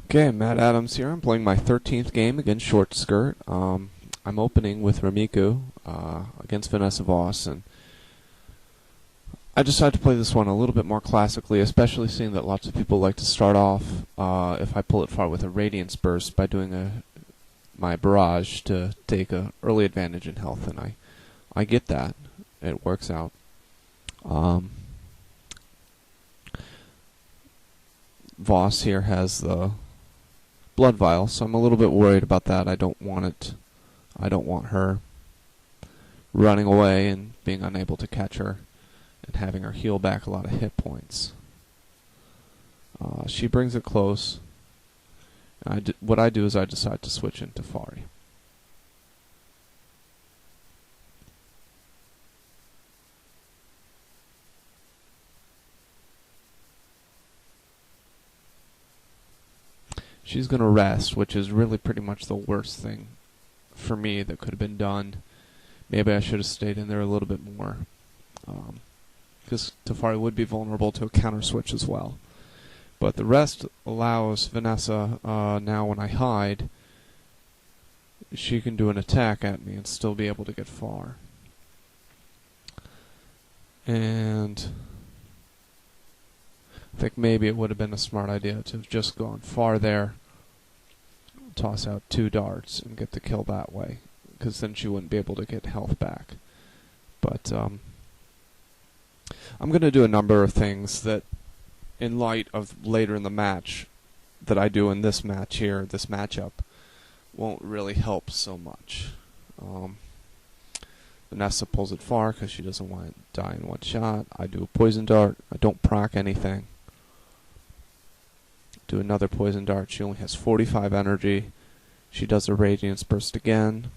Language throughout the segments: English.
Okay, MaddAddams here. I'm playing my 13th game against ShortSkrt. I'm opening with Ramiku against Vanessa Voss, and I decided to play this one a little bit more classically, especially seeing that lots of people like to start off, if I pull it far, with a Radiance Burst by doing my barrage to take a early advantage in health, and I get that. It works out. Voss here has the blood vial, so I'm a little bit worried about that. I don't want her running away and being unable to catch her and having her heal back a lot of hit points. She brings it close. What I do is I decide to switch into Fari. She's going to rest, which is really pretty much the worst thing for me that could have been done. Maybe I should have stayed in there a little bit more, because Teferi would be vulnerable to a counter switch as well. But the rest allows Vanessa, now when I hide, she can do an attack at me and still be able to get far. And I think maybe it would have been a smart idea to have just gone far there, toss out 2 darts, and get the kill that way, because then she wouldn't be able to get health back. But I'm going to do a number of things that, in light of later in the match, that I do in this match here, this matchup, won't really help so much. Vanessa pulls it far because she doesn't want to die in one shot. I do a poison dart. I don't proc anything. Do another poison dart. She only has 45 energy. She does a Radiance Burst again.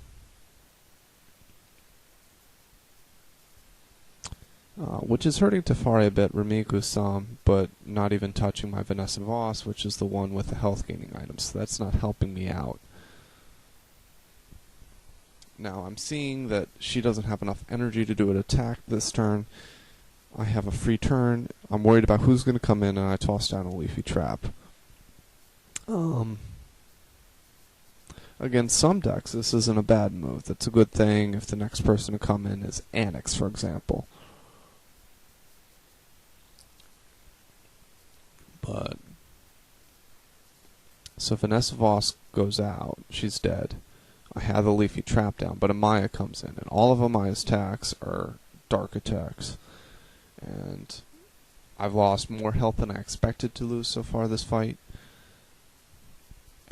Which is hurting Teferi a bit, Ramiku some, but not even touching my Vanessa Voss, which is the one with the health gaining items. So that's not helping me out. Now I'm seeing that she doesn't have enough energy to do an attack this turn. I have a free turn. I'm worried about who's going to come in, and I toss down a Leafy Trap. Against some decks, this isn't a bad move. That's a good thing if the next person to come in is Annex, for example. But so Vanessa Voss goes out. She's dead. I have the Leafy Trap down, but Amaya comes in, and all of Amaya's attacks are dark attacks. And I've lost more health than I expected to lose so far this fight.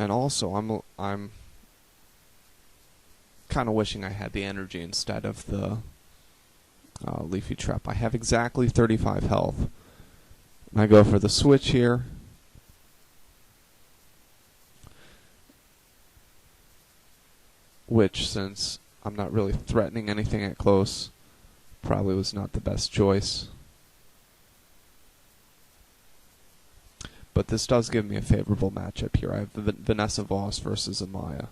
And also, I'm kind of wishing I had the energy instead of the Leafy Trap. I have exactly 35 health. And I go for the switch here. Which, since I'm not really threatening anything at close, probably was not the best choice. But this does give me a favorable matchup here. I have Vanessa Voss versus Amaya.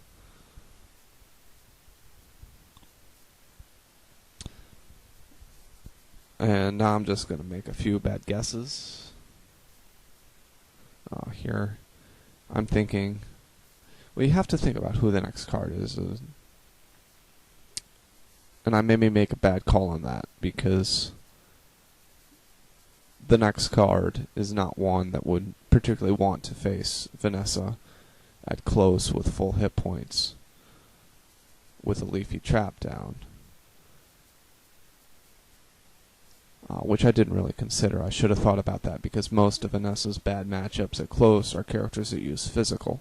And now I'm just going to make a few bad guesses. Here, I'm thinking, well, you have to think about who the next card is. And I maybe make a bad call on that, because the next card is not one that would particularly want to face Vanessa at close with full hit points with a Leafy Trap down. Which I didn't really consider. I should have thought about that, because most of Vanessa's bad matchups at close are characters that use physical.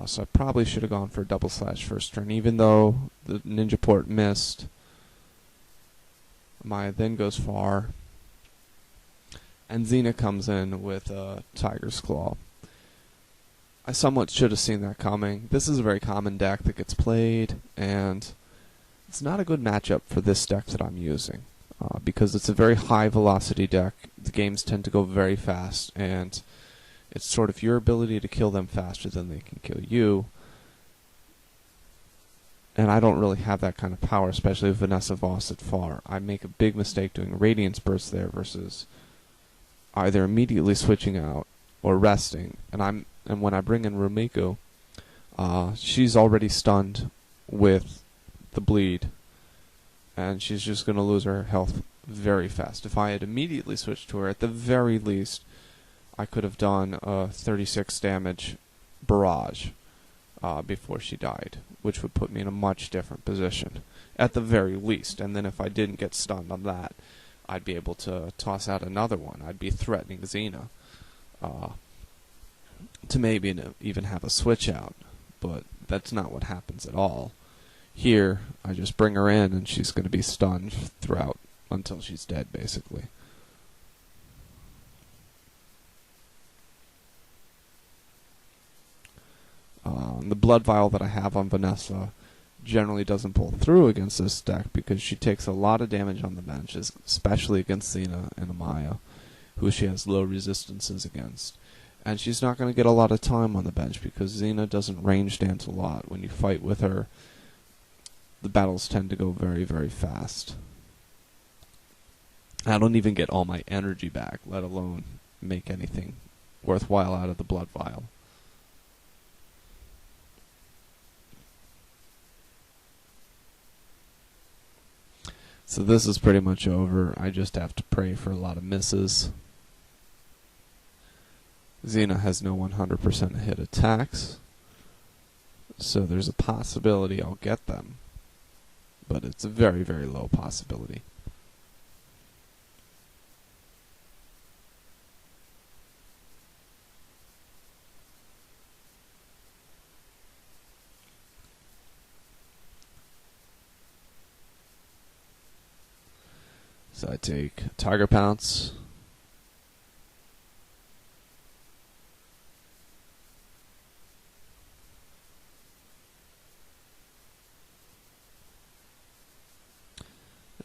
So I probably should have gone for a double slash first turn, even though the Ninja Port missed. Amaya then goes far, and Zina comes in with a Tiger's Claw. I somewhat should have seen that coming. This is a very common deck that gets played, and it's not a good matchup for this deck that I'm using. Because it's a very high velocity deck. The games tend to go very fast, and it's sort of your ability to kill them faster than they can kill you. And I don't really have that kind of power, especially with Vanessa Voss at far. I make a big mistake doing Radiance Burst there versus either immediately switching out or resting, and when I bring in Rumiko, she's already stunned with the bleed, and she's just going to lose her health very fast. If I had immediately switched to her, at the very least, I could have done a 36 damage barrage before she died, which would put me in a much different position, at the very least. And then if I didn't get stunned on that, I'd be able to toss out another one. I'd be threatening Zina to maybe even have a switch out, but that's not what happens at all. Here, I just bring her in, and she's going to be stunned throughout until she's dead, basically. The blood vial that I have on Vanessa generally doesn't pull through against this deck because she takes a lot of damage on the bench, especially against Zina and Amaya, who she has low resistances against. And she's not going to get a lot of time on the bench because Zina doesn't range dance a lot. When you fight with her, the battles tend to go very, very fast. I don't even get all my energy back, let alone make anything worthwhile out of the blood vial. So this is pretty much over. I just have to pray for a lot of misses. Zina has no 100% hit attacks, so there's a possibility I'll get them, but it's a very, very low possibility. So I take Tiger Pounce,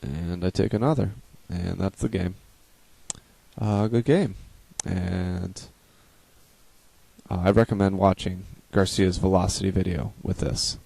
and I take another, and that's the game. Good game, and I recommend watching Garcia's velocity video with this.